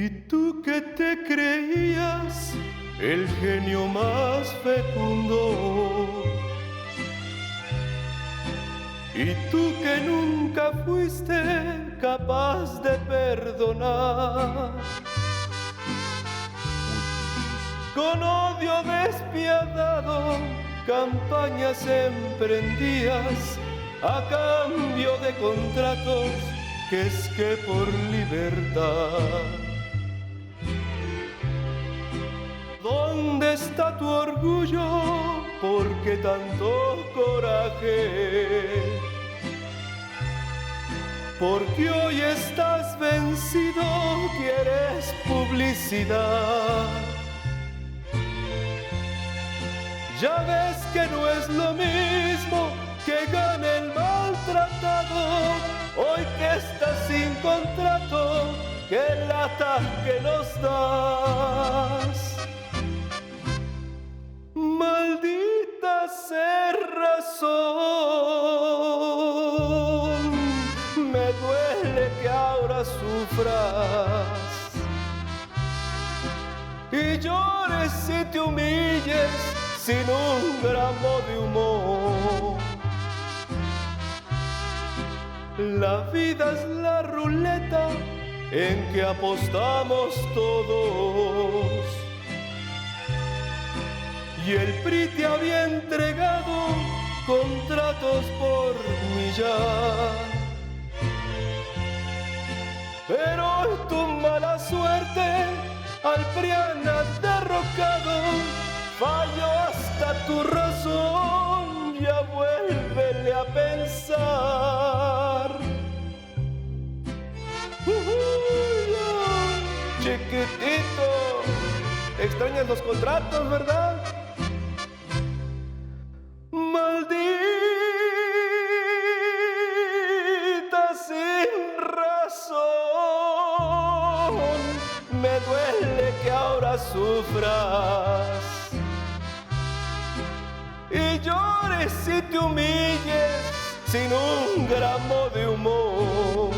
¿Y tú que te creías el genio más fecundo? ¿Y tú que nunca fuiste capaz de perdonar? Con odio despiadado campañas emprendías a cambio de contratos que es que por libertad. ¿Dónde está tu orgullo? ¿Por qué tanto coraje? Porque hoy estás vencido, quieres publicidad. Ya ves que no es lo mismo que gane el maltratado, hoy que estás sin contrato, que lata que nos das. Maldita cerrazón, me duele que ahora sufras y llores y te humilles sin un gramo de humor. La vida es la ruleta en que apostamos todos. Y el PRI te había entregado contratos por millar. Pero tu mala suerte al PRIAN ha derrocado. Falló hasta tu razón, ya vuélvele a pensar. Chiquitito, extrañas los contratos, ¿verdad? Maldita sin razón, me duele que ahora sufras y llores y te humilles sin un gramo de humor.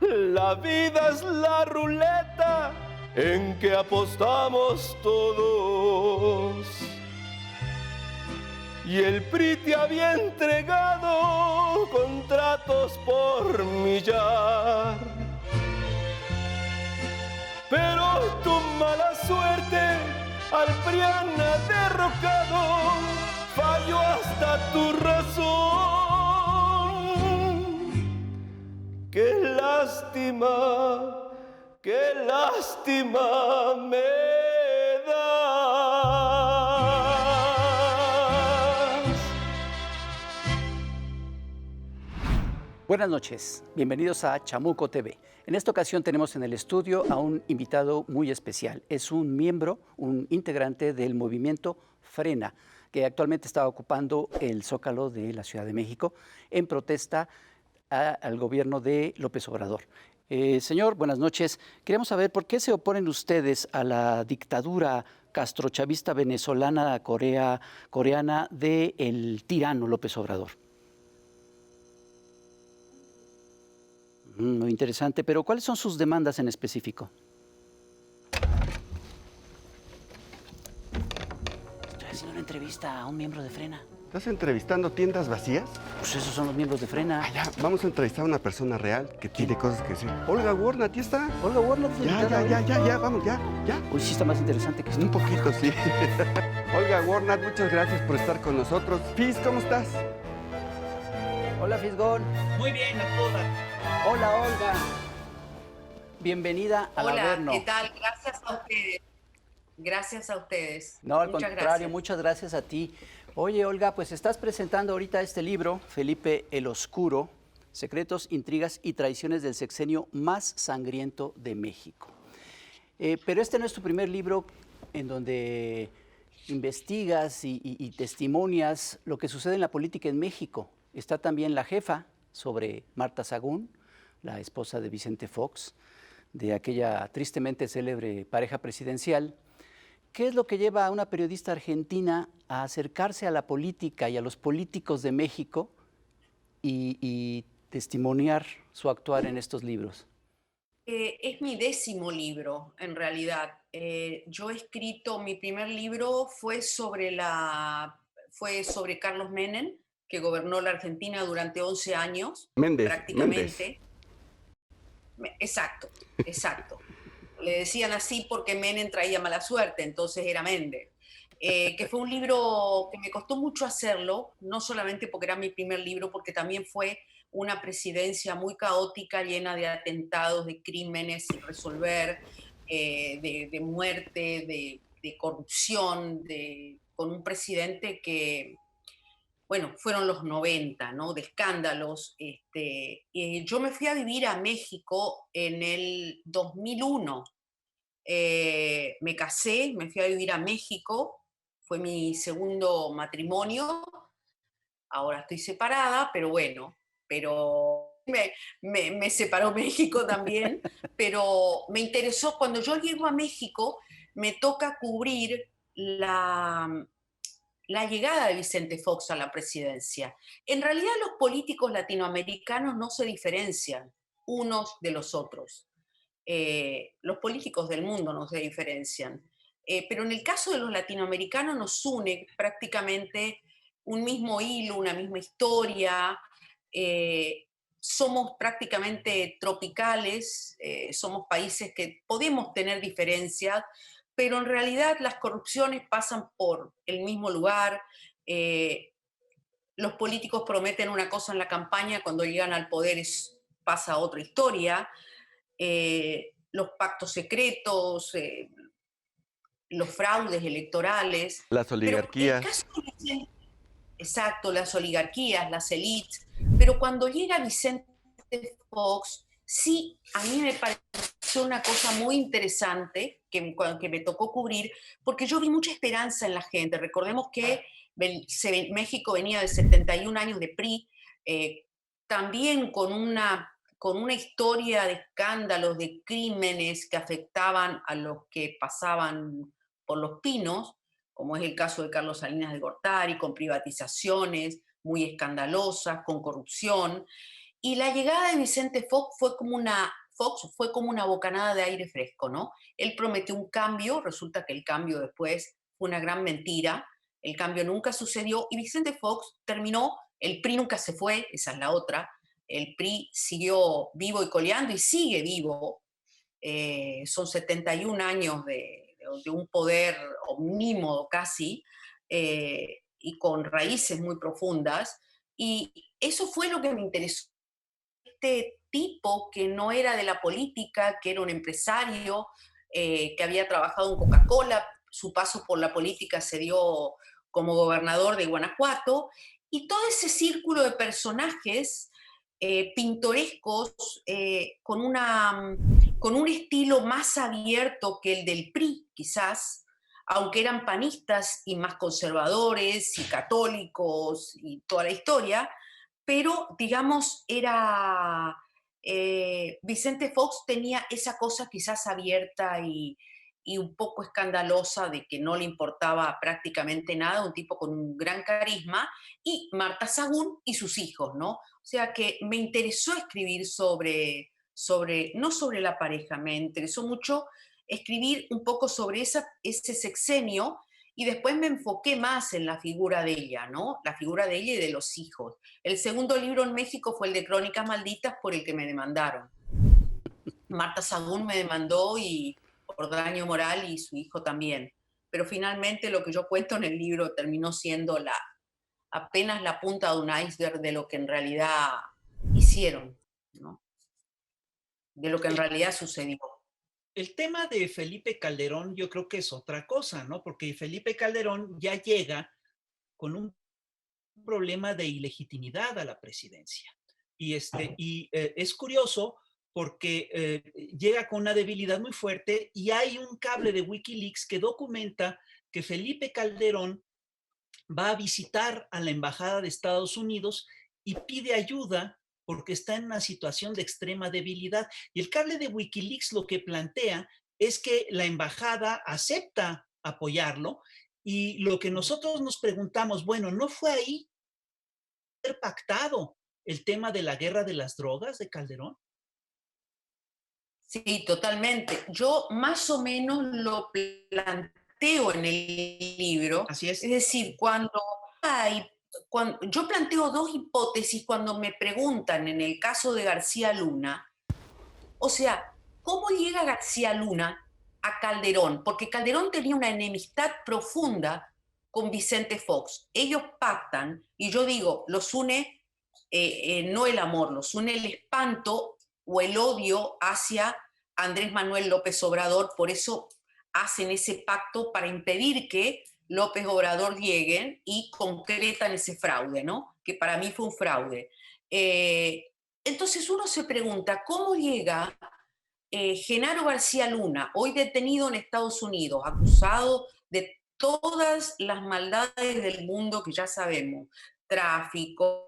La vida es la ruleta en que apostamos todos. Y el PRI te había entregado contratos por millar. Pero tu mala suerte al PRIAN ha derrocado, falló hasta tu razón. Qué lástima me das. Buenas noches, bienvenidos a Chamuco TV. En esta ocasión tenemos en el estudio a un invitado muy especial. Es un miembro, un integrante del movimiento Frena, que actualmente está ocupando el Zócalo de la Ciudad de México en protesta al gobierno de López Obrador. Señor, buenas noches. Queremos saber por qué se oponen ustedes a la dictadura castrochavista venezolana coreana del tirano López Obrador. Muy interesante, pero ¿cuáles son sus demandas en específico? Estoy haciendo una entrevista a un miembro de Frena. ¿Estás entrevistando tiendas vacías? Pues esos son los miembros de Frena. Ya, vamos a entrevistar a una persona real que tiene cosas que decir. Olga Warner, aquí está. Olga Warner. Ya, vamos, ya. Uy, sí está más interesante que esto. Un poquito, sí. Olga Warner, muchas gracias por estar con nosotros. Fis, ¿cómo estás? Hola, Fisgón. Muy bien, a todas. Hola, Olga. Bienvenida al Averno. Hola, ¿qué tal? Gracias a ustedes. Gracias a ustedes. No, al muchas contrario, gracias. Muchas gracias a ti. Oye, Olga, pues estás presentando ahorita este libro, Felipe el Oscuro, Secretos, Intrigas y Traiciones del Sexenio más Sangriento de México. Pero este no es tu primer libro en donde investigas y testimonias lo que sucede en la política en México. Está también La Jefa, sobre Marta Sagún, la esposa de Vicente Fox, de aquella tristemente célebre pareja presidencial. ¿Qué es lo que lleva a una periodista argentina a acercarse a la política y a los políticos de México y testimoniar su actuar en estos libros? Es mi 10º libro, en realidad. Yo he escrito, mi primer libro fue sobre Carlos Menem, que gobernó la Argentina durante 11 años, Méndez. prácticamente. Exacto, exacto. Le decían así porque Menem traía mala suerte, entonces era Méndez. Que fue un libro que me costó mucho hacerlo, no solamente porque era mi primer libro, porque también fue una presidencia muy caótica, llena de atentados, de crímenes sin resolver, de muerte, de corrupción, con un presidente que, bueno, fueron los 90, ¿no? De escándalos. Yo me fui a vivir a México en el 2001. Me casé, me fui a vivir a México, fue mi segundo matrimonio, ahora estoy separada, pero bueno, me separó México también, pero me interesó, cuando yo llego a México, me toca cubrir la llegada de Vicente Fox a la presidencia. En realidad los políticos latinoamericanos no se diferencian unos de los otros. Los políticos del mundo no se diferencian. Pero en el caso de los latinoamericanos nos une prácticamente un mismo hilo, una misma historia. Somos prácticamente tropicales, somos países que podemos tener diferencias, pero en realidad las corrupciones pasan por el mismo lugar. Los políticos prometen una cosa en la campaña, cuando llegan al poder pasa otra historia. Los pactos secretos, los fraudes electorales, Las pero el oligarquías. caso de Vicente, exacto, las oligarquías, las élites, pero cuando llega Vicente Fox, sí, a mí me pareció una cosa muy interesante que me tocó cubrir, porque yo vi mucha esperanza en la gente. Recordemos que México venía de 71 años de PRI, también con una historia de escándalos, de crímenes que afectaban a los que pasaban por Los Pinos, como es el caso de Carlos Salinas de Gortari, con privatizaciones muy escandalosas, con corrupción. Y la llegada de Vicente Fox fue como una bocanada de aire fresco, ¿no? Él prometió un cambio, resulta que el cambio después fue una gran mentira, el cambio nunca sucedió y Vicente Fox terminó, el PRI nunca se fue, esa es la otra, el PRI siguió vivo y coleando y sigue vivo. Son 71 años de un poder omnímodo casi, y con raíces muy profundas. Y eso fue lo que me interesó. Este tipo que no era de la política, que era un empresario, que había trabajado en Coca-Cola, su paso por la política se dio como gobernador de Guanajuato, y todo ese círculo de personajes pintorescos, con un estilo más abierto que el del PRI, quizás, aunque eran panistas y más conservadores y católicos y toda la historia, pero digamos, Vicente Fox tenía esa cosa quizás abierta y un poco escandalosa de que no le importaba prácticamente nada, un tipo con un gran carisma, y Marta Sagún y sus hijos, ¿no? O sea que me interesó escribir no sobre la pareja, me interesó mucho escribir un poco sobre ese sexenio, y después me enfoqué más en la figura de ella, ¿no? La figura de ella y de los hijos. El segundo libro en México fue el de Crónicas Malditas, por el que me demandaron. Marta Sagún me demandó y por daño moral, y su hijo también. Pero finalmente lo que yo cuento en el libro terminó siendo apenas la punta de un iceberg de lo que en realidad hicieron, ¿no? De lo que en El, realidad sucedió. el tema de Felipe Calderón yo creo que es otra cosa, ¿no? Porque Felipe Calderón ya llega con un problema de ilegitimidad a la presidencia. Es curioso porque llega con una debilidad muy fuerte y hay un cable de Wikileaks que documenta que Felipe Calderón va a visitar a la Embajada de Estados Unidos y pide ayuda porque está en una situación de extrema debilidad. Y el cable de Wikileaks lo que plantea es que la embajada acepta apoyarlo, y lo que nosotros nos preguntamos, bueno, ¿no fue ahí pactado el tema de la guerra de las drogas de Calderón? Sí, totalmente. Yo más o menos lo planteo en el libro, Así es es. decir, cuando yo planteo dos hipótesis cuando me preguntan en el caso de García Luna, o sea, ¿cómo llega García Luna a Calderón? Porque Calderón tenía una enemistad profunda con Vicente Fox. Ellos pactan, y yo digo, los une no el amor, los une el espanto o el odio hacia Andrés Manuel López Obrador. Por eso hacen ese pacto para impedir que López Obrador llegue y concretan ese fraude, ¿no? Que para mí fue un fraude. Entonces uno se pregunta, ¿cómo llega Genaro García Luna, hoy detenido en Estados Unidos, acusado de todas las maldades del mundo que ya sabemos, tráfico,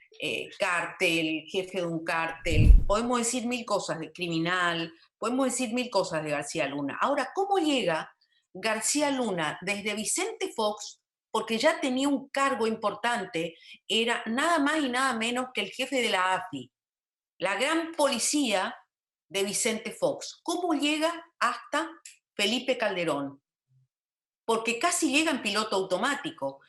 cártel, jefe de un cártel, podemos decir mil cosas de criminal, podemos decir mil cosas de García Luna. Ahora, ¿cómo llega García Luna desde Vicente Fox? Porque ya tenía un cargo importante, era nada más y nada menos que el jefe de la AFI, la gran policía de Vicente Fox. ¿Cómo llega hasta Felipe Calderón? Porque casi llega en piloto automático.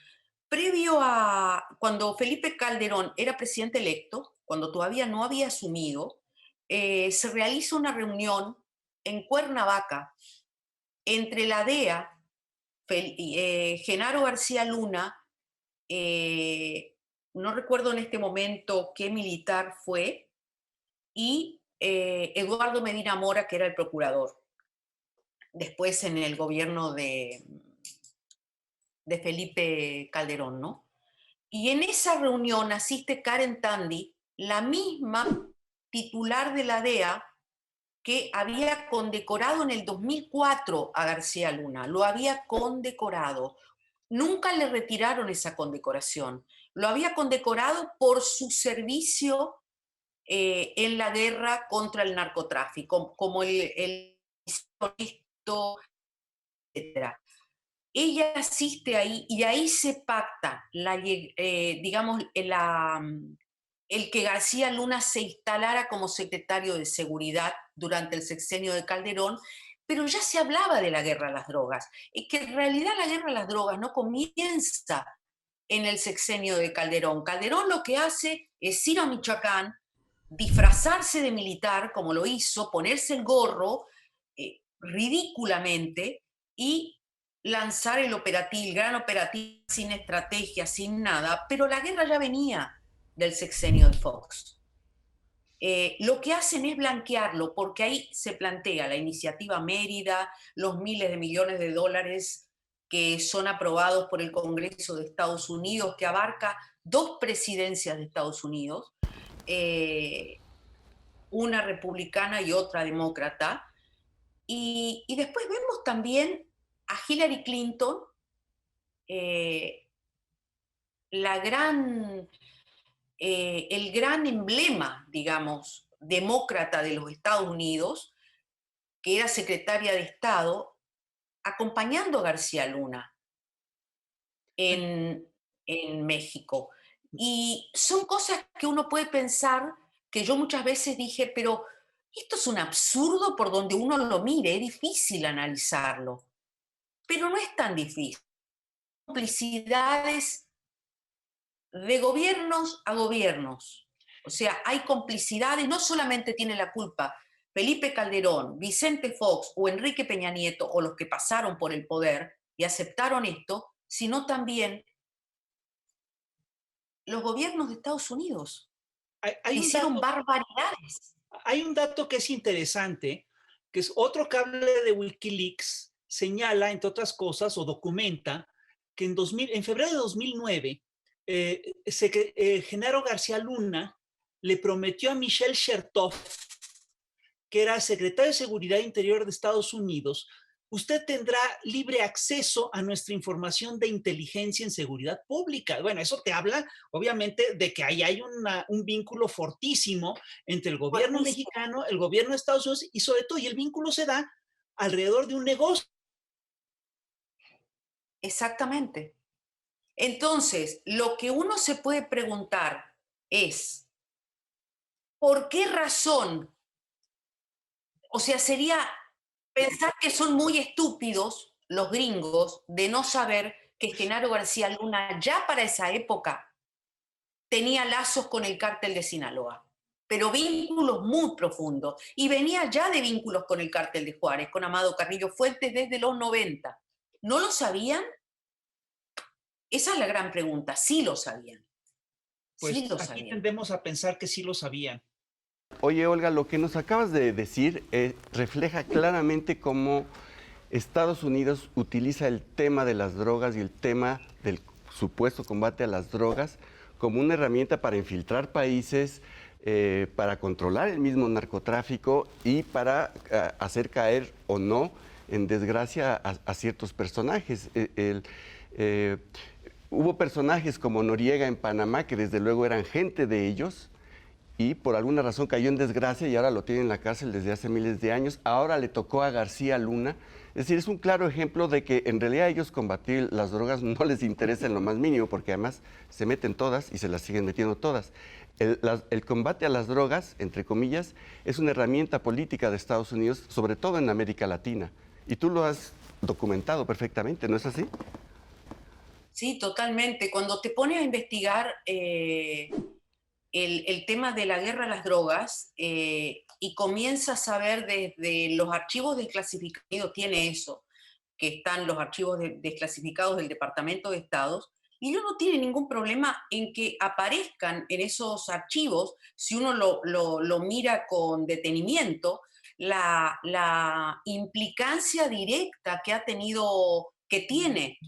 Previo a cuando Felipe Calderón era presidente electo, cuando todavía no había asumido, se realiza una reunión en Cuernavaca entre la DEA, Genaro García Luna, no recuerdo en este momento qué militar fue, y Eduardo Medina Mora, que era el procurador, después en el gobierno de Felipe Calderón, ¿no? Y en esa reunión asiste Karen Tandy, la misma titular de la DEA que había condecorado en el 2004 a García Luna, lo había condecorado. Nunca le retiraron esa condecoración, lo había condecorado por su servicio en la guerra contra el narcotráfico, como el etcétera. Ella asiste ahí y ahí se pacta, digamos, el que García Luna se instalara como secretario de Seguridad durante el sexenio de Calderón, pero ya se hablaba de la guerra a las drogas. Es que en realidad la guerra a las drogas no comienza en el sexenio de Calderón. Calderón lo que hace es ir a Michoacán, disfrazarse de militar, como lo hizo, ponerse el gorro ridículamente y lanzar el gran operativo sin estrategia, sin nada, pero la guerra ya venía del sexenio de Fox. Lo que hacen es blanquearlo, porque ahí se plantea la iniciativa Mérida, los miles de millones de dólares que son aprobados por el Congreso de Estados Unidos, que abarca 2 presidencias de Estados Unidos, una republicana y otra demócrata. Y después vemos también a Hillary Clinton, eh, la gran, el gran emblema, digamos, demócrata de los Estados Unidos, que era secretaria de Estado, acompañando a García Luna en, en México. Y son cosas que uno puede pensar, que yo muchas veces dije, pero esto es un absurdo por donde uno lo mire, es difícil analizarlo, pero no es tan difícil. Complicidades de gobiernos a gobiernos. O sea, hay complicidades, no solamente tiene la culpa Felipe Calderón, Vicente Fox o Enrique Peña Nieto o los que pasaron por el poder y aceptaron esto, sino también los gobiernos de Estados Unidos, que Hay un hicieron dato, barbaridades. hay un dato que es interesante, que es otro cable de Wikileaks, señala, entre otras cosas, o documenta, que en febrero de 2009, Genaro García Luna le prometió a Michelle Chertoff, que era secretario de Seguridad Interior de Estados Unidos, usted tendrá libre acceso a nuestra información de inteligencia en seguridad pública. Bueno, eso te habla, obviamente, de que ahí hay un vínculo fortísimo entre el gobierno Fuertísimo. mexicano, el gobierno de Estados Unidos y sobre todo, y el vínculo se da alrededor de un negocio. Exactamente. Entonces, lo que uno se puede preguntar es, ¿por qué razón O sea, sería pensar que son muy estúpidos los gringos de no saber que Genaro García Luna ya para esa época tenía lazos con el cártel de Sinaloa, pero vínculos muy profundos. Y venía ya de vínculos con el cártel de Juárez, con Amado Carrillo Fuentes desde los 90. ¿No lo sabían? Esa es la gran pregunta. Sí lo sabían. Pues Sí lo aquí sabían. tendemos a pensar que sí lo sabían. Oye, Olga, lo que nos acabas de decir refleja claramente cómo Estados Unidos utiliza el tema de las drogas y el tema del supuesto combate a las drogas como una herramienta para infiltrar países, para controlar el mismo narcotráfico y para hacer caer o no en desgracia a ciertos personajes. Hubo personajes como Noriega en Panamá que desde luego eran gente de ellos, y por alguna razón cayó en desgracia y ahora lo tiene en la cárcel desde hace miles de años. Ahora le tocó a García Luna. Es decir, es un claro ejemplo de que en realidad a ellos combatir las drogas no les interesa en lo más mínimo, porque además se meten todas y se las siguen metiendo todas. El combate a las drogas, entre comillas, es una herramienta política de Estados Unidos, sobre todo en América Latina. Y tú lo has documentado perfectamente, ¿no es así? Sí, totalmente. Cuando te pones a investigar el tema de la guerra a las drogas y comienzas a ver desde los archivos desclasificados, tiene eso, que están los archivos desclasificados del Departamento de Estado, y uno no tiene ningún problema en que aparezcan en esos archivos, si uno lo mira con detenimiento, la implicancia directa que ha tenido, que tiene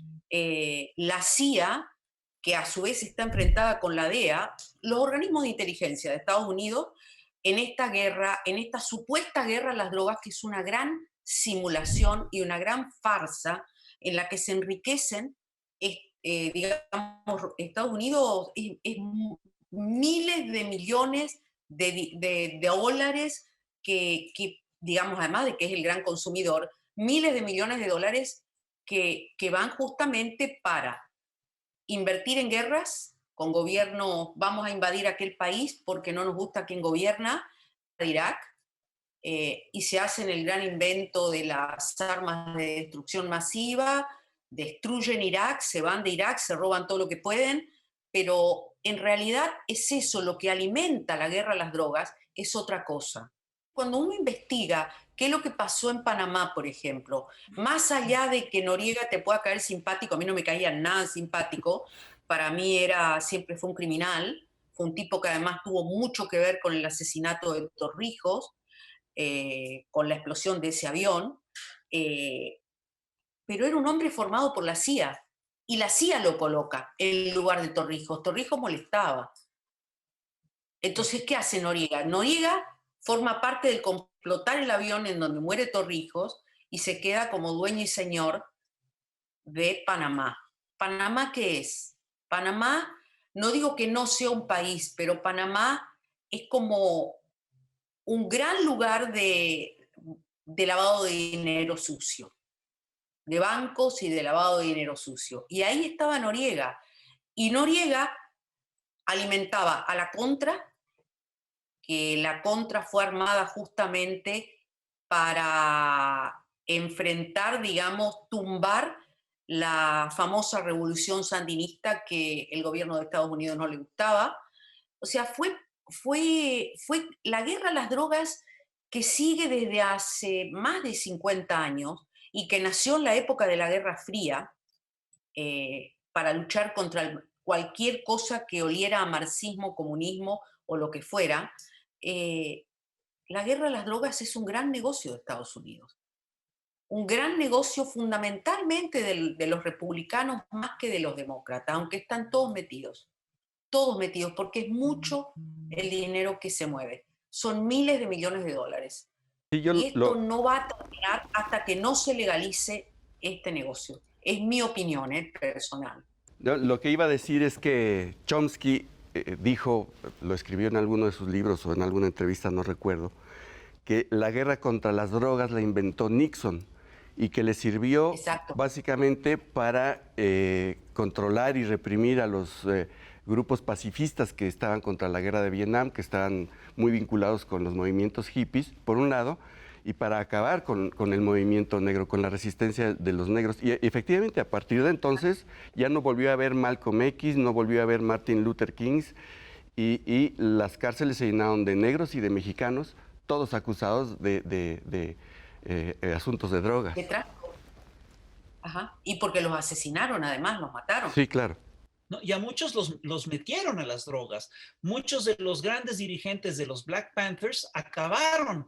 la CIA, que a su vez está enfrentada con la DEA, los organismos de inteligencia de Estados Unidos, en esta guerra, en esta supuesta guerra a las drogas, que es una gran simulación y una gran farsa en la que se enriquecen, digamos, Estados Unidos es miles de millones de dólares que, digamos, además de que es el gran consumidor, miles de millones de dólares que van justamente para invertir en guerras con gobierno, vamos a invadir aquel país porque no nos gusta quien gobierna, Irak, y se hacen el gran invento de las armas de destrucción masiva, destruyen Irak, se van de Irak, se roban todo lo que pueden, pero en realidad es eso lo que alimenta la guerra a las drogas, es otra cosa. Cuando uno investiga qué es lo que pasó en Panamá, por ejemplo, más allá de que Noriega te pueda caer simpático, a mí no me caía nada simpático, para mí siempre fue un criminal, fue un tipo que además tuvo mucho que ver con el asesinato de Torrijos, con la explosión de ese avión, pero era un hombre formado por la CIA, y la CIA lo coloca en lugar de Torrijos. Torrijos molestaba. Entonces, ¿qué hace Noriega? Noriega forma parte del complotar el avión en donde muere Torrijos y se queda como dueño y señor de Panamá. ¿Panamá qué es? Panamá, no digo que no sea un país, pero Panamá es como un gran lugar de lavado de dinero sucio, de bancos y de lavado de dinero sucio. Y ahí estaba Noriega. Y Noriega alimentaba a la Contra, que la Contra fue armada justamente para enfrentar, digamos, tumbar la famosa revolución sandinista que el gobierno de Estados Unidos no le gustaba. O sea, fue la guerra a las drogas que sigue desde hace más de 50 años y que nació en la época de la Guerra Fría para luchar contra cualquier cosa que oliera a marxismo, comunismo o lo que fuera. La guerra a las drogas es un gran negocio de Estados Unidos. Un gran negocio fundamentalmente de los republicanos más que de los demócratas, aunque están todos metidos, porque es mucho el dinero que se mueve. Son miles de millones de dólares. Sí, Y esto no va a terminar hasta que no se legalice este negocio. Es mi opinión personal. Lo que iba a decir es que Chomsky dijo, lo escribió en alguno de sus libros o en alguna entrevista, no recuerdo, que la guerra contra las drogas la inventó Nixon y que le sirvió básicamente para controlar y reprimir a los grupos pacifistas que estaban contra la guerra de Vietnam, que estaban muy vinculados con los movimientos hippies, por un lado, y para acabar con el movimiento negro, con la resistencia de los negros. Y efectivamente, a partir de entonces ya no volvió a haber Malcolm X, no volvió a haber Martin Luther King, y las cárceles se llenaron de negros y de mexicanos, todos acusados de asuntos de drogas. De tráfico. Ajá. Y porque los asesinaron, además, los mataron. Sí, claro. ¿No? Y a muchos los metieron a las drogas. Muchos de los grandes dirigentes de los Black Panthers acabaron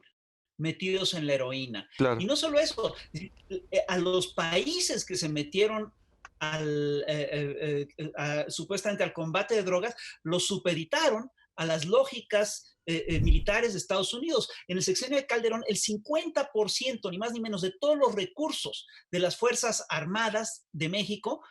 metidos en la heroína. Claro. Y no solo eso, a los países que se metieron supuestamente al combate de drogas, los supeditaron a las lógicas militares de Estados Unidos. En el sexenio de Calderón, el 50%, ni más ni menos, de todos los recursos de las Fuerzas Armadas de México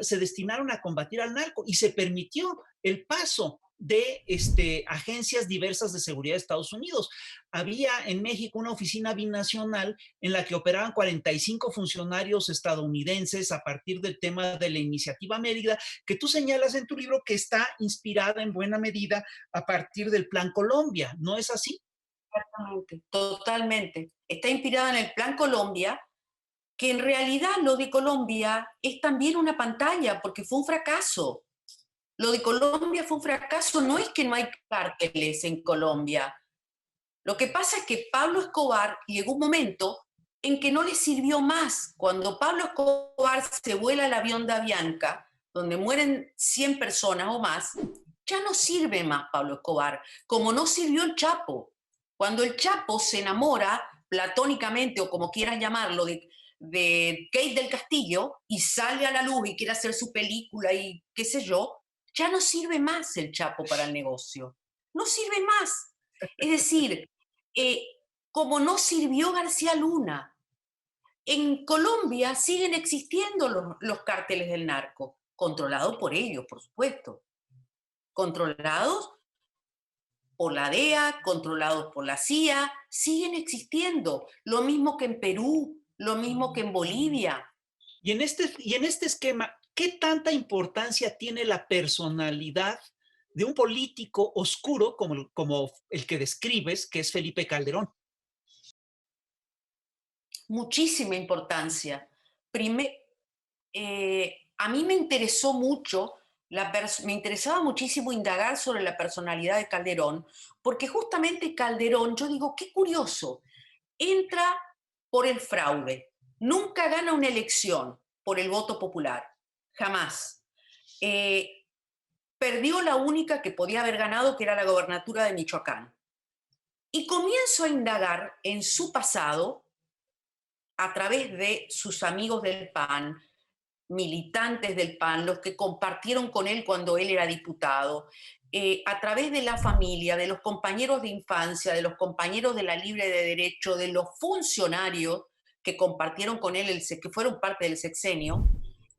se destinaron a combatir al narco y se permitió el paso de agencias diversas de seguridad de Estados Unidos. Había en México una oficina binacional en la que operaban 45 funcionarios estadounidenses a partir del tema de la Iniciativa Mérida, que tú señalas en tu libro que está inspirada en buena medida a partir del Plan Colombia, ¿no es así? Exactamente, totalmente. Está inspirada en el Plan Colombia, que en realidad lo de Colombia es también una pantalla, porque fue un fracaso. Lo de Colombia fue un fracaso, no es que no hay cárteles en Colombia. Lo que pasa es que Pablo Escobar llegó un momento en que no le sirvió más. Cuando Pablo Escobar se vuela el avión de Avianca, donde mueren 100 personas o más, ya no sirve más Pablo Escobar, como no sirvió el Chapo. Cuando el Chapo se enamora platónicamente, o como quieras llamarlo, de Kate del Castillo, y sale a la luz y quiere hacer su película y qué sé yo, ya no sirve más el Chapo para el negocio. No sirve más. Es decir, como no sirvió García Luna. En Colombia siguen existiendo los cárteles del narco, controlados por ellos, por supuesto. Controlados por la DEA, controlados por la CIA, siguen existiendo. Lo mismo que en Perú, lo mismo que en Bolivia. Y en este esquema, ¿qué tanta importancia tiene la personalidad de un político oscuro como el que describes, que es Felipe Calderón? Muchísima importancia. A mí me interesó mucho, me interesaba muchísimo indagar sobre la personalidad de Calderón, porque justamente Calderón, yo digo, qué curioso, entra por el fraude, nunca gana una elección por el voto popular, jamás. Perdió la única que podía haber ganado, que era la gobernatura de Michoacán. Y comienzo a indagar en su pasado a través de sus amigos del PAN, militantes del PAN, los que compartieron con él cuando él era diputado, a través de la familia, de los compañeros de infancia, de los compañeros de la Libre de Derecho, de los funcionarios que compartieron con él, que fueron parte del sexenio,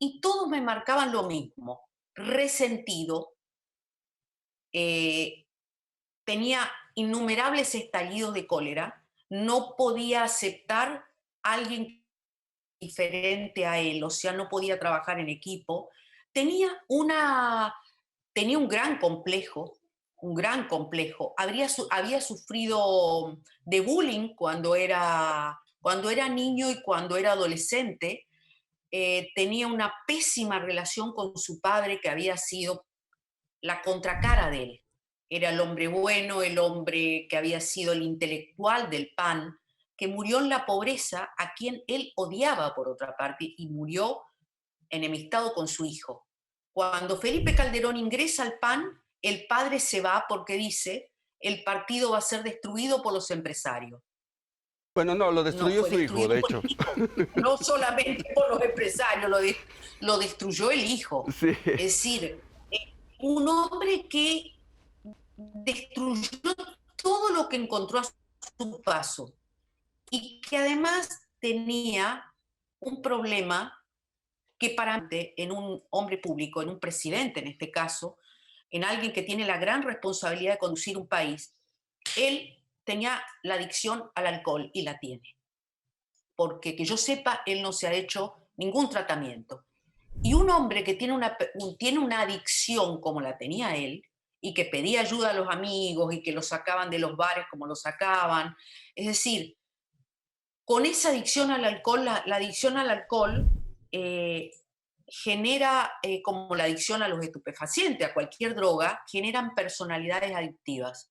y todos me marcaban lo mismo: resentido, tenía innumerables estallidos de cólera, no podía aceptar a alguien diferente a él, o sea, no podía trabajar en equipo, tenía un gran complejo, había sufrido de bullying cuando era niño y cuando era adolescente. Tenía una pésima relación con su padre, que había sido la contracara de él. Era el hombre bueno, el hombre que había sido el intelectual del PAN, que murió en la pobreza, a quien él odiaba por otra parte, y murió enemistado con su hijo. Cuando Felipe Calderón ingresa al PAN, el padre se va porque dice: el partido va a ser destruido por los empresarios. Bueno, no, lo destruyó su hijo, de hecho. No solamente por los empresarios, lo destruyó el hijo. Sí. Es decir, un hombre que destruyó todo lo que encontró a su paso, y que además tenía un problema que en un hombre público, en un presidente en este caso, en alguien que tiene la gran responsabilidad de conducir un país, él tenía la adicción al alcohol, y la tiene. Porque que yo sepa, él no se ha hecho ningún tratamiento. Y un hombre que tiene una adicción como la tenía él, y que pedía ayuda a los amigos y que lo sacaban de los bares como lo sacaban, es decir, con esa adicción al alcohol, la adicción al alcohol genera, como la adicción a los estupefacientes, a cualquier droga, generan personalidades adictivas.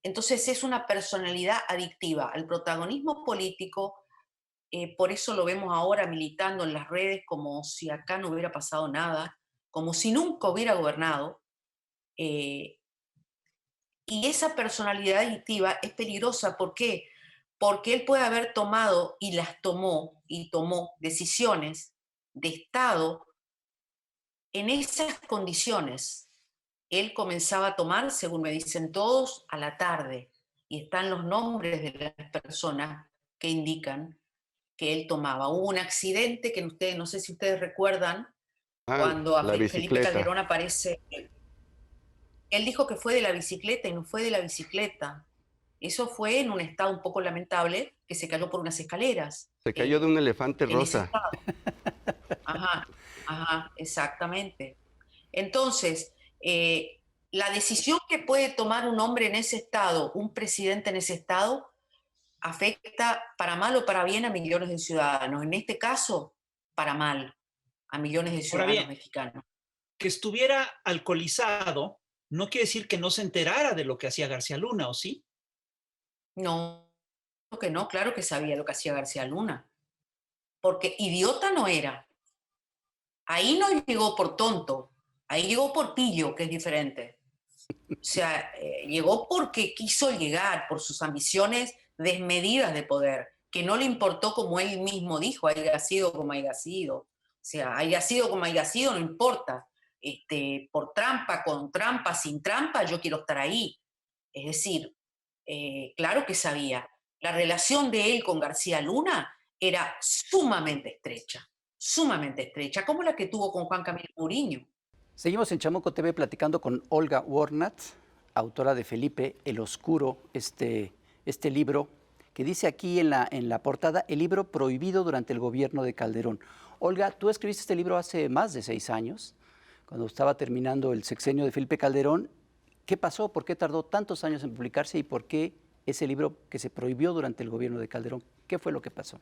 Entonces es una personalidad adictiva al protagonismo político, por eso lo vemos ahora militando en las redes como si acá no hubiera pasado nada, como si nunca hubiera gobernado. Y esa personalidad adictiva es peligrosa. ¿Por qué? Porque él puede haber tomado y las tomó y tomó decisiones de Estado en esas condiciones. Él comenzaba a tomar, según me dicen todos, a la tarde. Y están los nombres de las personas que indican que él tomaba. Hubo un accidente que ustedes, no sé si ustedes recuerdan, Ah, cuando a la Felipe bicicleta. Calderón aparece. Él dijo que fue de la bicicleta y no fue de la bicicleta. Eso fue en un estado un poco lamentable, que se cayó por unas escaleras, Se cayó de un elefante en ese rosa. estado. Ajá, ajá, exactamente. Entonces, la decisión que puede tomar un hombre en ese estado, un presidente en ese estado, afecta para mal o para bien a millones de ciudadanos. En este caso, para mal, a millones de Ahora ciudadanos bien, mexicanos. que estuviera alcoholizado no quiere decir que no se enterara de lo que hacía García Luna, ¿o sí? No, que no, claro que sabía lo que hacía García Luna, porque idiota no era. Ahí no llegó por tonto, ahí llegó por pillo, que es diferente. O sea, llegó porque quiso llegar, por sus ambiciones desmedidas de poder, que no le importó, como él mismo dijo, haya sido como haya sido. O sea, haya sido como haya sido, no importa. Por trampa, con trampa, sin trampa, yo quiero estar ahí. Es decir, claro que sabía. La relación de él con García Luna era sumamente estrecha, como la que tuvo con Juan Camilo Mourinho. Seguimos en Chamuco TV platicando con Olga Warnat, autora de Felipe el Oscuro, este libro que dice aquí en la portada, el libro prohibido durante el gobierno de Calderón. Olga, tú escribiste este libro hace más de 6 años, cuando estaba terminando el sexenio de Felipe Calderón. ¿Qué pasó? ¿Por qué tardó tantos años en publicarse y por qué ese libro que se prohibió durante el gobierno de Calderón? ¿Qué fue lo que pasó?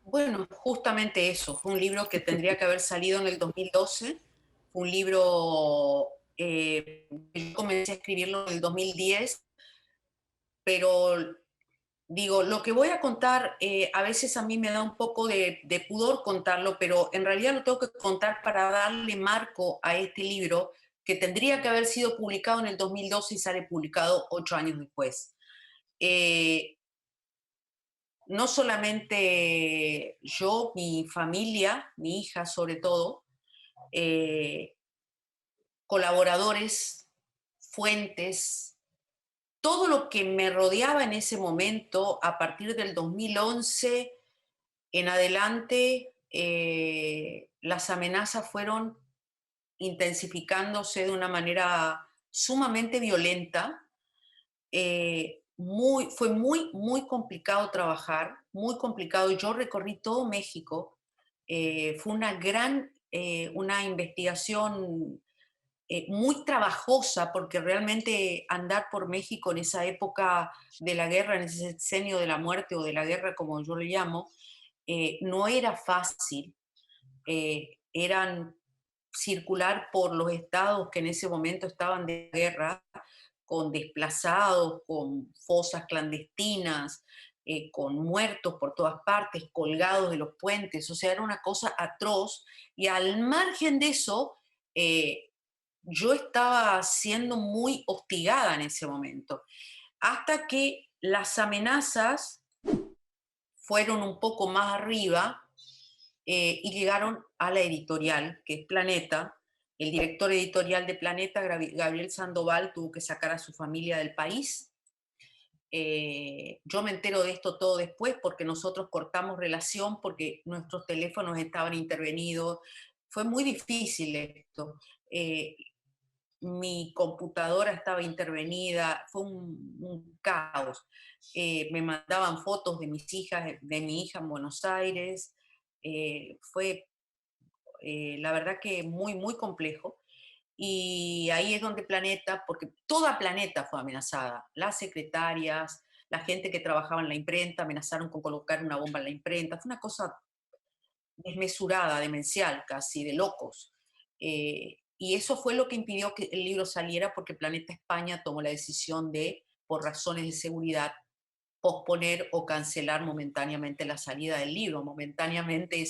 Bueno, justamente eso. Fue un libro que tendría que haber salido en el 2012. Fue un libro que yo comencé a escribirlo en el 2010, pero digo, lo que voy a contar, a veces a mí me da un poco de pudor contarlo, pero en realidad lo tengo que contar para darle marco a este libro que tendría que haber sido publicado en el 2012 y sale publicado 8 años después. Eh, no solamente yo, mi familia, mi hija sobre todo, eh, colaboradores, fuentes, todo lo que me rodeaba en ese momento, a partir del 2011 en adelante, las amenazas fueron intensificándose de una manera sumamente violenta. Fue muy complicado trabajar, muy complicado. Yo recorrí todo México. Fue una investigación muy trabajosa, porque realmente andar por México en esa época de la guerra, en ese sexenio de la muerte o de la guerra, como yo le llamo, no era fácil. Eran circular por los estados que en ese momento estaban de guerra, con desplazados, con fosas clandestinas, con muertos por todas partes, colgados de los puentes. O sea, era una cosa atroz. Y al margen de eso, yo estaba siendo muy hostigada en ese momento, hasta que las amenazas fueron un poco más arriba, y llegaron a la editorial, que es Planeta. El director editorial de Planeta, Gabriel Sandoval, tuvo que sacar a su familia del país. Yo me entero de esto todo después, porque nosotros cortamos relación porque nuestros teléfonos estaban intervenidos. Fue muy difícil esto. Mi computadora estaba intervenida, fue un caos. Me mandaban fotos de mis hijas, de mi hija en Buenos Aires. Fue la verdad que muy complejo. Y ahí es donde Planeta, porque toda Planeta fue amenazada, las secretarias, la gente que trabajaba en la imprenta, amenazaron con colocar una bomba en la imprenta. Fue una cosa desmesurada, demencial, casi de locos. Y eso fue lo que impidió que el libro saliera, porque Planeta España tomó la decisión de, por razones de seguridad, posponer o cancelar momentáneamente la salida del libro. Momentáneamente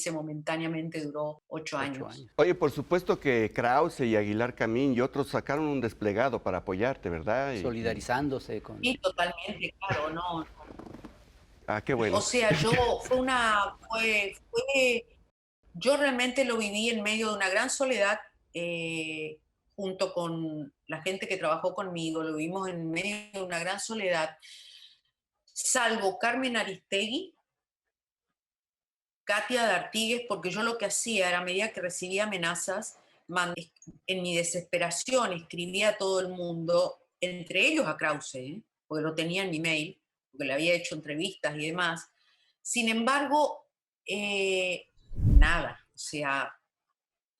duró 8 8 años. años. Oye, por supuesto que Krause y Aguilar Camín y otros sacaron un desplegado para apoyarte, ¿verdad? Solidarizándose con... Sí, totalmente, claro, no. Ah, qué bueno. O sea, yo realmente lo viví en medio de una gran soledad, junto con la gente que trabajó conmigo, lo vivimos en medio de una gran soledad, salvo Carmen Aristegui, Katia de Artigues, porque yo lo que hacía era, a medida que recibía amenazas, en mi desesperación escribía a todo el mundo, entre ellos a Krause, porque lo tenía en mi mail, porque le había hecho entrevistas y demás. Sin embargo, nada, o sea,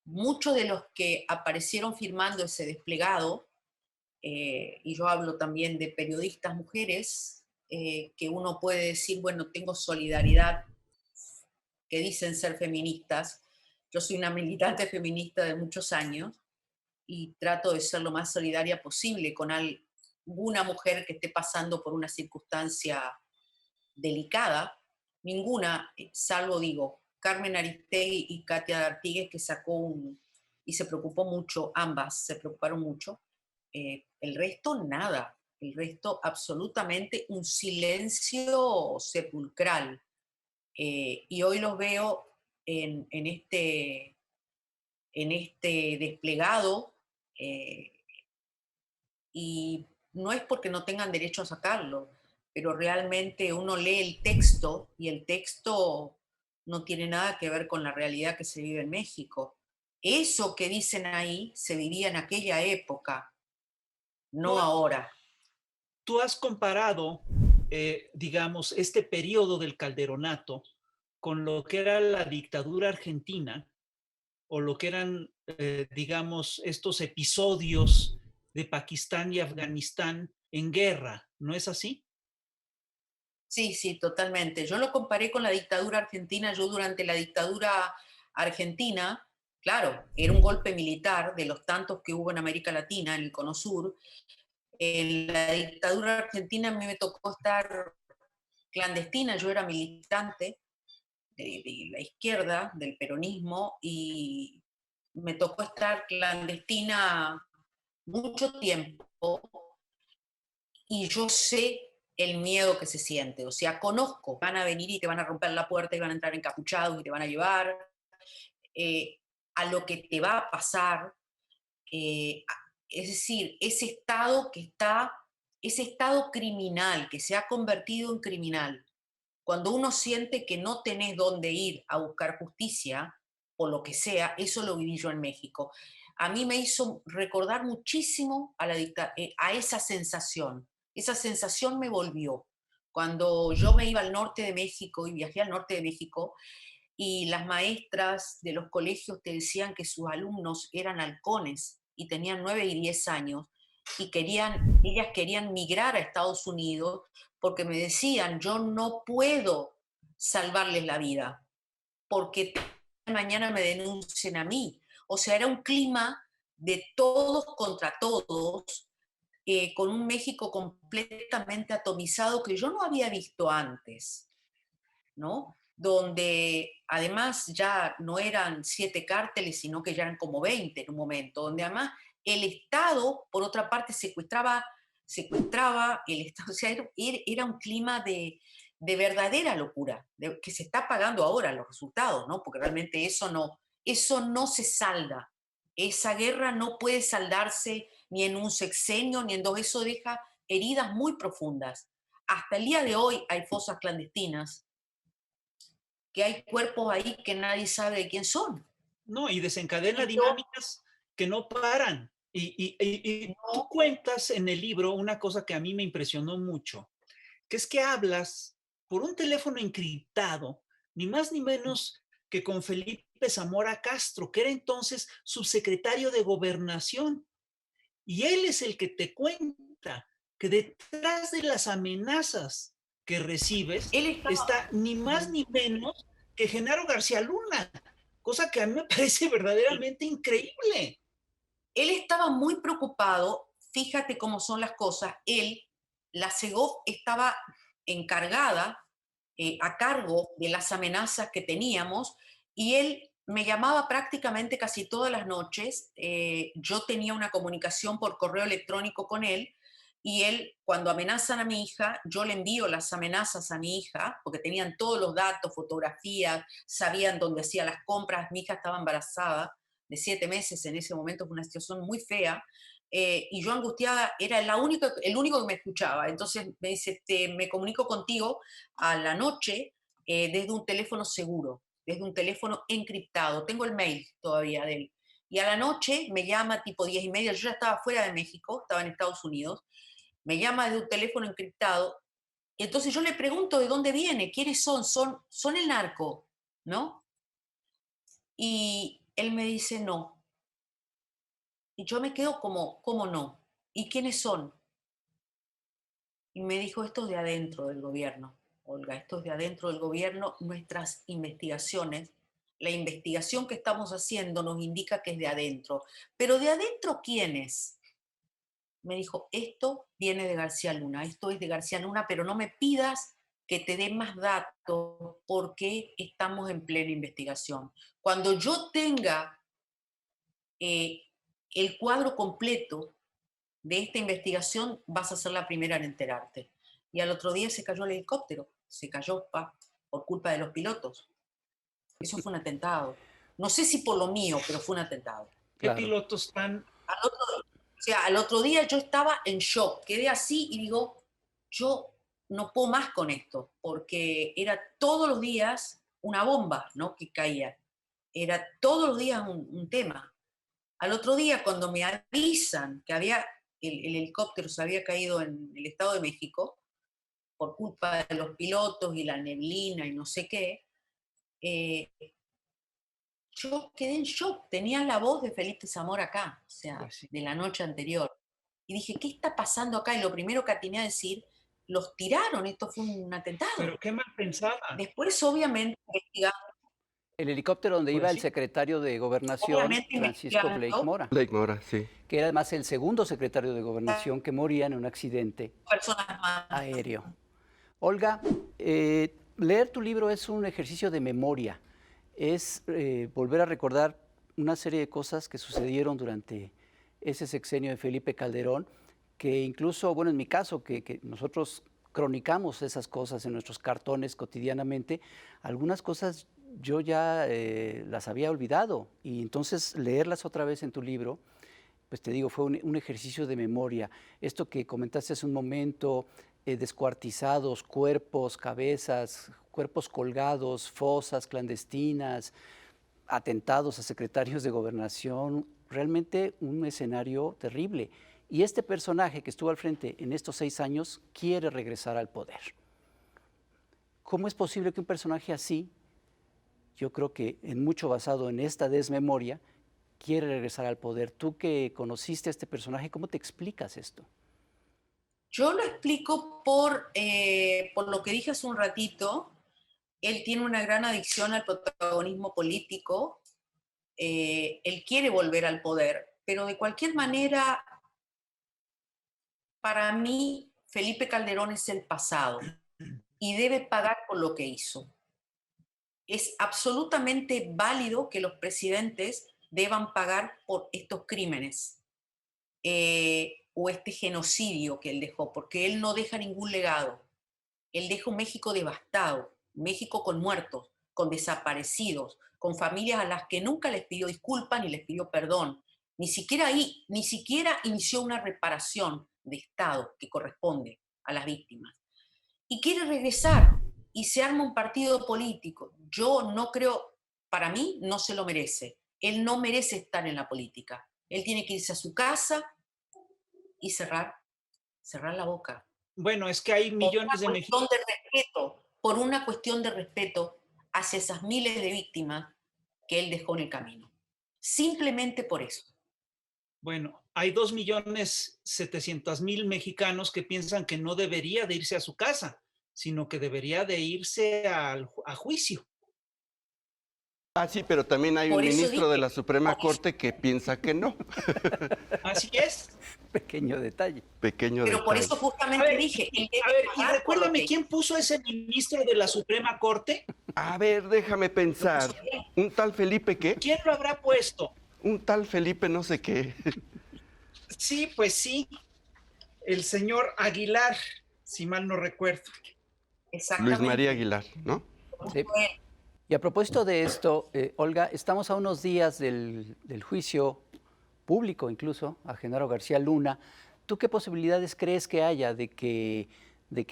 muchos de los que aparecieron firmando ese desplegado, y yo hablo también de periodistas mujeres, que uno puede decir, bueno, tengo solidaridad, que dicen ser feministas. Yo soy una militante feminista de muchos años y trato de ser lo más solidaria posible con alguna mujer que esté pasando por una circunstancia delicada. Ninguna, salvo, digo, Carmen Aristegui y Katia de Artigues, que y se preocupó mucho, ambas se preocuparon mucho. El resto, nada. El resto, absolutamente un silencio sepulcral. Y hoy los veo en este desplegado, y no es porque no tengan derecho a sacarlo, pero realmente uno lee el texto y el texto no tiene nada que ver con la realidad que se vive en México. Eso que dicen ahí se vivía en aquella época, no ahora. Tú has comparado, digamos, este periodo del calderonato con lo que era la dictadura argentina o lo que eran, digamos, estos episodios de Pakistán y Afganistán en guerra, ¿no es así? Sí, sí, totalmente. Yo lo comparé con la dictadura argentina. Yo durante la dictadura argentina, claro, era un golpe militar de los tantos que hubo en América Latina, en el Cono Sur. En la dictadura argentina a mí me tocó estar clandestina, yo era militante de la izquierda, del peronismo, y me tocó estar clandestina mucho tiempo, y yo sé el miedo que se siente, o sea, conozco, van a venir y te van a romper la puerta y van a entrar encapuchados y te van a llevar, a lo que te va a pasar, es decir, ese estado criminal que se ha convertido en criminal, cuando uno siente que no tenés dónde ir a buscar justicia, o lo que sea, eso lo viví yo en México. A mí me hizo recordar muchísimo a esa sensación. Esa sensación me volvió. Cuando yo me iba al norte de México y viajé al norte de México, y las maestras de los colegios te decían que sus alumnos eran halcones y tenían 9 y 10 años, y ellas querían migrar a Estados Unidos porque me decían, yo no puedo salvarles la vida, porque mañana me denuncien a mí. O sea, era un clima de todos contra todos, con un México completamente atomizado que yo no había visto antes, ¿no? Donde además ya no eran 7 cárteles, sino que ya eran como 20 en un momento, donde además el Estado, por otra parte, secuestraba el Estado. O sea, era un clima de verdadera locura, que se está pagando ahora los resultados, ¿no? Porque realmente eso no se salda. Esa guerra no puede saldarse ni en un sexenio, ni en dos. Eso deja heridas muy profundas. Hasta el día de hoy hay fosas clandestinas, que hay cuerpos ahí que nadie sabe de quién son. No, y desencadena Y dinámicas que no paran. Y tú no, cuentas en el libro una cosa que a mí me impresionó mucho, que es que hablas por un teléfono encriptado, ni más ni menos que con Felipe Zamora Castro, que era entonces subsecretario de Gobernación. Y él es el que te cuenta que detrás de las amenazas que recibes Él estaba, está ni más ni menos que Genaro García Luna, cosa que a mí me parece verdaderamente increíble. él estaba muy preocupado, fíjate cómo son las cosas, la Segov estaba encargada, a cargo de las amenazas que teníamos, y él me llamaba prácticamente casi todas las noches. Yo tenía una comunicación por correo electrónico con él, y él, cuando amenazan a mi hija, yo le envío las amenazas a mi hija, porque tenían todos los datos, fotografías, sabían dónde hacía las compras. Mi hija estaba embarazada de 7 meses en ese momento, fue una situación muy fea, y yo angustiada, era el único que me escuchaba. Entonces me dice, me comunico contigo a la noche, desde un teléfono seguro, desde un teléfono encriptado. Tengo el mail todavía de él. Y a la noche me llama tipo 10:30, yo ya estaba fuera de México, estaba en Estados Unidos, me llama desde un teléfono encriptado, y entonces yo le pregunto de dónde viene, quiénes son el narco, ¿no? Y él me dice no. Y yo me quedo como, ¿cómo no? ¿Y quiénes son? Y me dijo, esto es de adentro del gobierno, Olga, esto es de adentro del gobierno, nuestras investigaciones, la investigación que estamos haciendo nos indica que es de adentro. Pero ¿de adentro quiénes? Me dijo, esto viene de García Luna, esto es de García Luna, pero no me pidas que te dé más datos porque estamos en plena investigación. Cuando yo tenga eh, el cuadro completo de esta investigación, vas a ser la primera en enterarte. Y al otro día se cayó el helicóptero, se cayó por culpa de los pilotos. Eso fue un atentado. No sé si por lo mío, pero fue un atentado. ¿Qué Claro. pilotos tan... O sea, al otro día yo estaba en shock, quedé así y digo, yo no puedo más con esto, porque era todos los días una bomba, ¿no?, que caía. Era todos los días un tema. Al otro día, cuando me avisan que el helicóptero se había caído en el Estado de México por culpa de los pilotos y la neblina y no sé qué, eh, yo quedé en shock. Tenía la voz de Felipe Zamora acá, o sea, Pues sí. de la noche anterior. Y dije, ¿qué está pasando acá? Y lo primero que atiné a decir, los tiraron, esto fue un atentado. Pero qué mal pensaba. Después, obviamente, El helicóptero donde iba Pues el sí. secretario de Gobernación, obviamente Francisco Blake investigando Mora, Blake Mora, sí. que era además el segundo secretario de Gobernación que moría en un accidente personas más. aéreo. Olga, leer tu libro es un ejercicio de memoria, es volver a recordar una serie de cosas que sucedieron durante ese sexenio de Felipe Calderón, que incluso, bueno, en mi caso, que nosotros cronicamos esas cosas en nuestros cartones cotidianamente, algunas cosas yo ya las había olvidado, y entonces leerlas otra vez en tu libro, pues te digo, fue un ejercicio de memoria. Esto que comentaste hace un momento, descuartizados, cuerpos, cabezas, cuerpos colgados, fosas clandestinas, atentados a secretarios de gobernación, realmente un escenario terrible. Y este personaje que estuvo al frente en estos 6 años quiere regresar al poder. ¿Cómo es posible que un personaje así, yo creo que en mucho basado en esta desmemoria, quiere regresar al poder? Tú que conociste a este personaje, ¿cómo te explicas esto? Yo lo explico por lo que dije hace un ratito. Él tiene una gran adicción al protagonismo político. Él quiere volver al poder, pero de cualquier manera, para mí, Felipe Calderón es el pasado y debe pagar por lo que hizo. Es absolutamente válido que los presidentes deban pagar por estos crímenes, o este genocidio que él dejó, porque él no deja ningún legado. Él deja un México devastado, un México con muertos, con desaparecidos, con familias a las que nunca les pidió disculpas ni les pidió perdón. Ni siquiera inició una reparación de Estado que corresponde a las víctimas. Y quiere regresar y se arma un partido político. Yo no creo, para mí no se lo merece. Él no merece estar en la política. Él tiene que irse a su casa y cerrar la boca. Bueno, es que hay millones de mexicanos. Por una cuestión de respeto hacia esas miles de víctimas que él dejó en el camino. Simplemente por eso. Bueno, hay 2.700.000 mexicanos que piensan que no debería de irse a su casa, sino que debería de irse a juicio. Ah, sí, pero también hay un Por eso ministro de dije, la Suprema por eso- Corte que piensa que no. Así es. Pequeño detalle. Pequeño pero por detalle. eso A justamente ver, dije, él a debe ver, y pagar por lo recuérdame, que ¿quién puso ese ministro de la Suprema Corte? A ver, déjame pensar. ¿Un tal Felipe qué? ¿Quién lo habrá puesto? Un tal Felipe no sé qué. Sí, pues sí, el señor Aguilar, si mal no recuerdo. Luis María exactamente. Aguilar, ¿no? Sí. Y a propósito de esto, Olga, estamos a unos días del juicio público incluso a Genaro García Luna. ¿Tú qué posibilidades crees que haya de que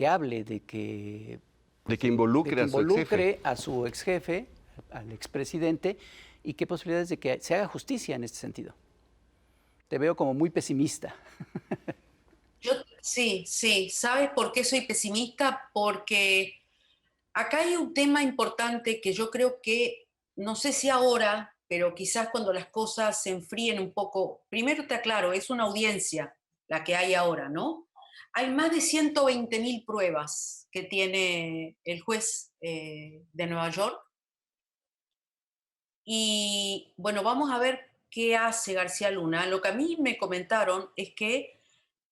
hable, De que de involucre que a su ex jefe. involucre a su ex jefe, al expresidente, y qué posibilidades de que se haga justicia en este sentido? Te veo como muy pesimista. Sí, ¿sabes por qué soy pesimista? Porque acá hay un tema importante que yo creo que, no sé si ahora, pero quizás cuando las cosas se enfríen un poco, primero te aclaro, es una audiencia la que hay ahora, ¿no? Hay más de 120.000 pruebas que tiene el juez de Nueva York y bueno, vamos a ver qué hace García Luna. Lo que a mí me comentaron es que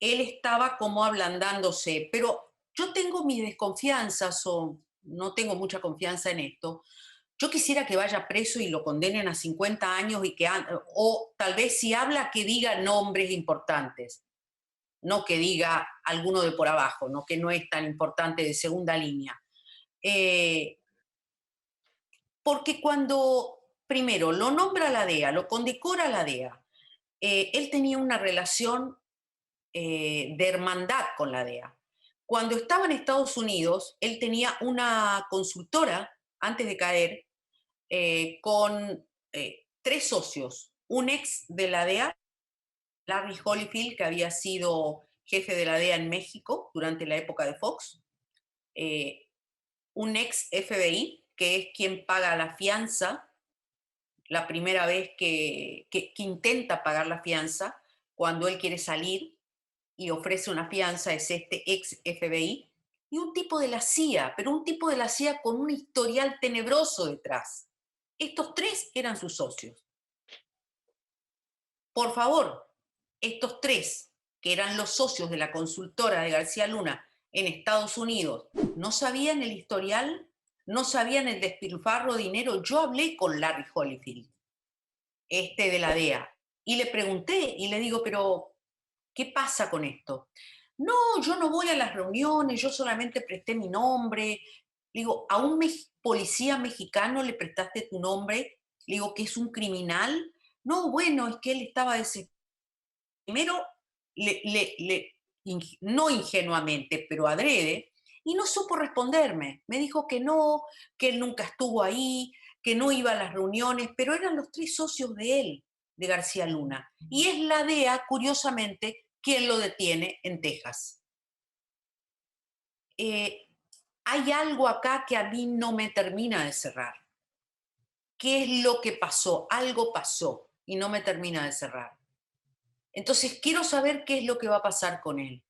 él estaba como ablandándose, pero yo tengo mis desconfianzas o no tengo mucha confianza en esto. Yo quisiera que vaya preso y lo condenen a 50 años y o tal vez si habla que diga nombres importantes, no que diga alguno de por abajo, no que no es tan importante de segunda línea. Porque cuando primero lo nombra la DEA, lo condecora la DEA, él tenía una relación de hermandad con la DEA. Cuando estaba en Estados Unidos, él tenía una consultora, antes de caer, con 3 socios. Un ex de la DEA, Larry Holyfield, que había sido jefe de la DEA en México durante la época de Fox. Un ex FBI, que es quien paga la fianza, la primera vez que intenta pagar la fianza, cuando él quiere salir y ofrece una fianza, es este ex FBI, y un tipo de la CIA, pero un tipo de la CIA con un historial tenebroso detrás. Estos 3 eran sus socios. Por favor, estos 3, que eran los socios de la consultora de García Luna en Estados Unidos, ¿no sabían el historial? ¿No sabían el despilfarro de dinero? Yo hablé con Larry Holyfield, de la DEA, y le pregunté, y le digo, pero ¿qué pasa con esto? No, yo no voy a las reuniones, yo solamente presté mi nombre. Le digo, ¿a un policía mexicano le prestaste tu nombre? Le digo, ¿que es un criminal? No, bueno, es que él estaba primero, no ingenuamente, pero adrede, y no supo responderme. Me dijo que no, que él nunca estuvo ahí, que no iba a las reuniones, pero eran los 3 socios de él, de García Luna. Y es la DEA, curiosamente, quien lo detiene en Texas. Hay algo acá que a mí no me termina de cerrar. ¿Qué es lo que pasó? Algo pasó y no me termina de cerrar. Entonces quiero saber qué es lo que va a pasar con él.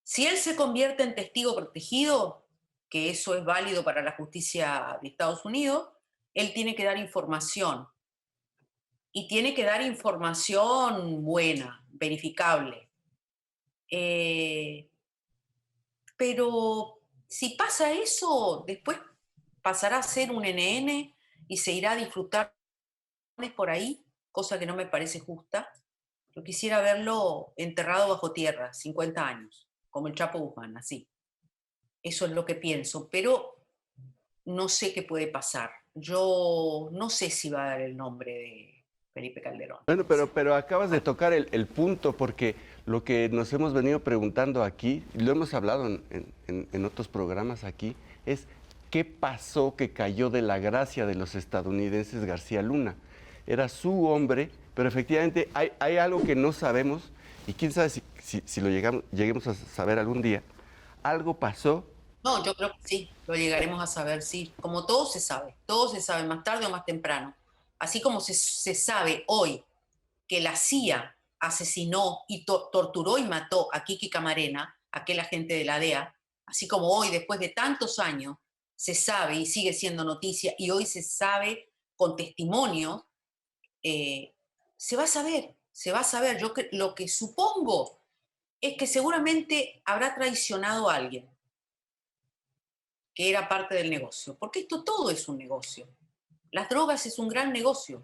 Si él se convierte en testigo protegido, que eso es válido para la justicia de Estados Unidos, él tiene que dar información. Y tiene que dar información buena, verificable. Pero si pasa eso, después pasará a ser un NN y se irá a disfrutar por ahí, cosa que no me parece justa. Yo quisiera verlo enterrado bajo tierra, 50 años, como el Chapo Guzmán, así. Eso es lo que pienso, pero no sé qué puede pasar. Yo no sé si va a dar el nombre de Felipe Calderón. Bueno, pero acabas de tocar el punto, porque lo que nos hemos venido preguntando aquí, y lo hemos hablado en otros programas aquí, es qué pasó que cayó de la gracia de los estadounidenses García Luna. Era su hombre, pero efectivamente hay algo que no sabemos, y quién sabe si lo lleguemos a saber algún día. Algo pasó. No, yo creo que sí, lo llegaremos a saber, sí. Como todo se sabe más tarde o más temprano. Así como se sabe hoy que la CIA asesinó y torturó y mató a Kiki Camarena, aquel agente de la DEA, así como hoy, después de tantos años, se sabe y sigue siendo noticia, y hoy se sabe con testimonios, se va a saber, se va a saber. Lo que supongo es que seguramente habrá traicionado a alguien que era parte del negocio, porque esto todo es un negocio. Las drogas es un gran negocio.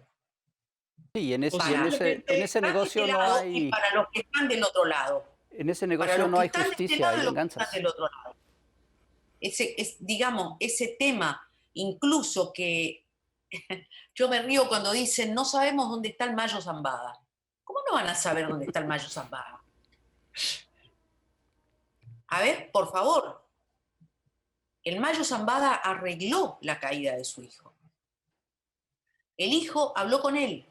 Sí, en ese, Para en ese para negocio este no lado y hay, para los que están del otro lado. en ese Para negocio los no que hay están de este justicia, lado hay y los que están venganzas. del otro lado. Digamos, ese tema, incluso que yo me río cuando dicen, no sabemos dónde está el Mayo Zambada. ¿Cómo no van a saber dónde está el Mayo Zambada? A ver, por favor. El Mayo Zambada arregló la caída de su hijo. El hijo habló con él.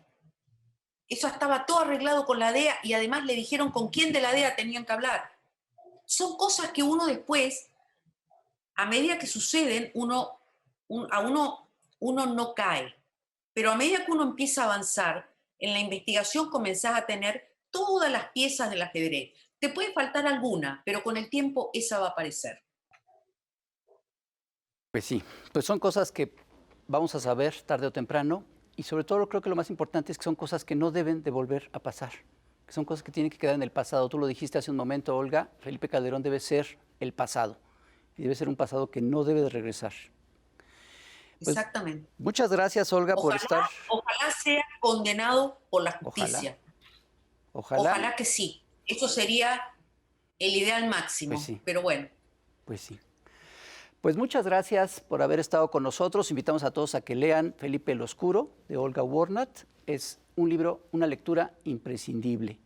Eso estaba todo arreglado con la DEA y además le dijeron con quién de la DEA tenían que hablar. Son cosas que uno después, a medida que suceden, uno no cae. Pero a medida que uno empieza a avanzar, en la investigación comenzás a tener todas las piezas del ajedrez. Te puede faltar alguna, pero con el tiempo esa va a aparecer. Pues sí, pues son cosas que vamos a saber tarde o temprano, y sobre todo creo que lo más importante es que son cosas que no deben de volver a pasar, que son cosas que tienen que quedar en el pasado. Tú lo dijiste hace un momento, Olga, Felipe Calderón debe ser el pasado, y debe ser un pasado que no debe de regresar. Pues, exactamente. muchas gracias, Olga, por estar. Ojalá sea condenado por la justicia. Ojalá que sí. Eso sería el ideal máximo. Pues sí. Pero bueno. Pues sí. Pues muchas gracias por haber estado con nosotros. Invitamos a todos a que lean Felipe el Oscuro, de Olga Warnat. Es un libro, una lectura imprescindible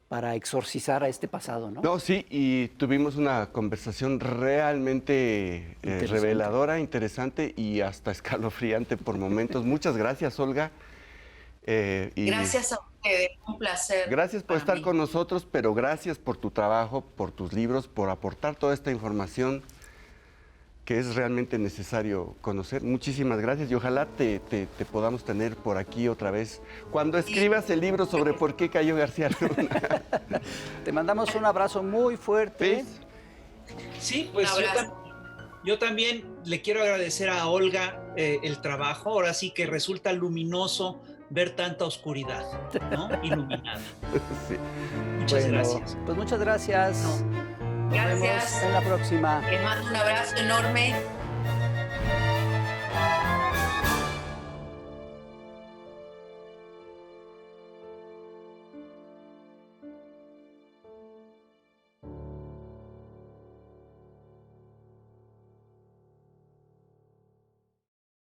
para exorcizar a este pasado, ¿no? No, sí, y tuvimos una conversación realmente reveladora, interesante y hasta escalofriante por momentos. Muchas gracias, Olga. Gracias a ustedes, un placer. Gracias por estar con nosotros, pero gracias por tu trabajo, por tus libros, por aportar toda esta información que es realmente necesario conocer. Muchísimas gracias y ojalá te podamos tener por aquí otra vez cuando escribas el libro sobre por qué cayó García Luna. Te mandamos un abrazo muy fuerte. Sí, pues yo también le quiero agradecer a Olga el trabajo. Ahora sí que resulta luminoso ver tanta oscuridad, ¿no? Iluminada. Sí. Muchas gracias. Pues muchas gracias. Nos vemos en la próxima. Les mando un abrazo enorme.